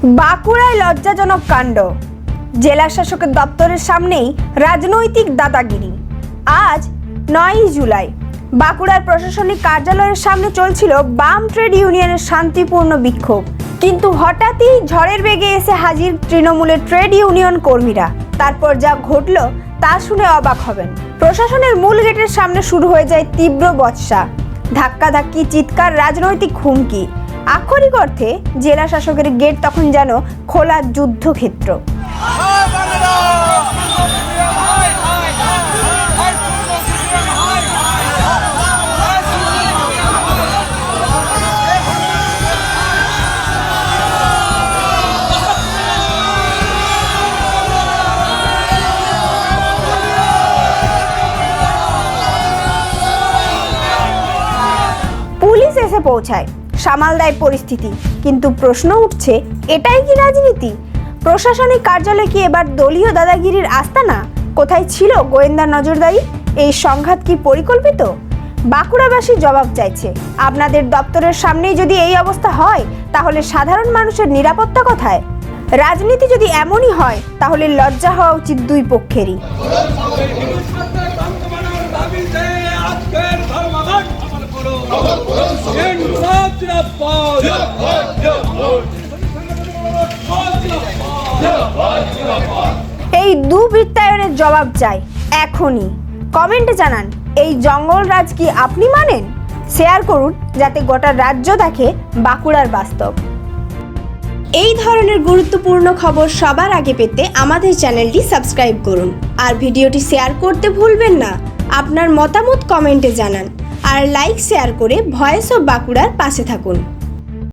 বাঁকুড়ায় লজ্জাজনক কাণ্ড। জেলা শাসকের দপ্তরের সামনেই রাজনৈতিক দাদাগিরি। আজ 9 জুলাই বাঁকুড়ার প্রশাসনিক কার্যালয়ের সামনে চলছিল বাম ট্রেড ইউনিয়নের শান্তিপূর্ণ বিক্ষোভ, কিন্তু হঠাৎই ঝড়ের বেগে এসে হাজির তৃণমূলের ট্রেড ইউনিয়ন কর্মীরা। তারপর যা ঘটল তা শুনে অবাক হবেন। প্রশাসনের মূল গেটের সামনে শুরু হয়ে যায় তীব্র বচসা, ধাক্কাধাক্কি, চিৎকার, রাজনৈতিক হুমকি। আক্ষরিক অর্থে জেলা শাসকের গেট তখন যেন খোলা যুদ্ধক্ষেত্র। পুলিশ এসে পৌঁছায়, সামাল দেয় পরিস্থিতি, কিন্তু প্রশ্ন উঠছে, এটাই কি রাজনীতি? প্রশাসনিক কার্যালয় কি এবার দলীয় দাদাগিরির আস্তানা? কোথায় ছিল গোয়েন্দা নজরদারি? এই সংঘাত কি পরিকল্পিত? বাঁকুড়াবাসী জবাব চাইছে। আপনাদের দপ্তরের সামনেই যদি এই অবস্থা হয়, তাহলে সাধারণ মানুষের নিরাপত্তা কোথায়? রাজনীতি যদি এমনই হয়, তাহলে লজ্জা হওয়া উচিত দুই পক্ষেরই। এই দুর্বৃত্তায়নের জবাব চাই এখনই। কমেন্টে জানান, এই জঙ্গলরাজ কি আপনি মানেন? শেয়ার করুন যাতে গোটা রাজ্য দেখে বাঁকুড়ার বাস্তব। এই ধরনের গুরুত্বপূর্ণ খবর সবার আগে পেতে আমাদের চ্যানেলটি সাবস্ক্রাইব করুন আর ভিডিওটি শেয়ার করতে ভুলবেন না। আপনার মতামত কমেন্টে জানান আর লাইক শেয়ার করে ভয়েস অফ বাঁকুড়ার পাশে থাকুন।